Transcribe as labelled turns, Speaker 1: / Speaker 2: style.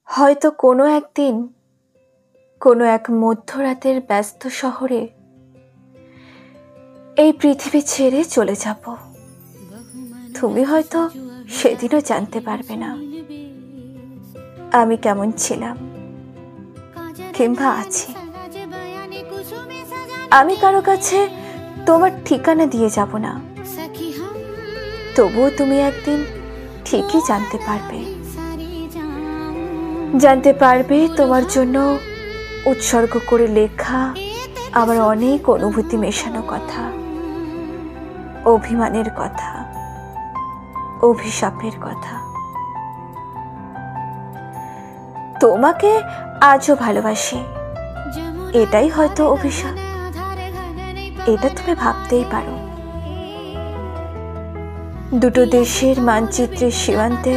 Speaker 1: হয়তো কোনো একদিন কোনো এক মধ্যরাতের ব্যস্ত শহরে এই পৃথিবী ছেড়ে চলে যাব। তুমি হয়তো সেদিনও জানতে পারবে না আমি কেমন ছিলাম কিংবা আছি। আমি কারো কাছে তোমার ঠিকানা দিয়ে যাব না, তবুও তুমি একদিন ঠিকই জানতে পারবে তোমার জন্য উৎসর্গ করে লেখা আমার অনেক অনুভূতি মেশানো কথা, অভিমানের কথা, অভিশাপের কথা। তোমাকে আজও ভালোবাসি, এটাই হয়তো অভিশাপ, এটা তুমি ভাবতেই পারো। দুটো দেশের মানচিত্রের সীমান্তে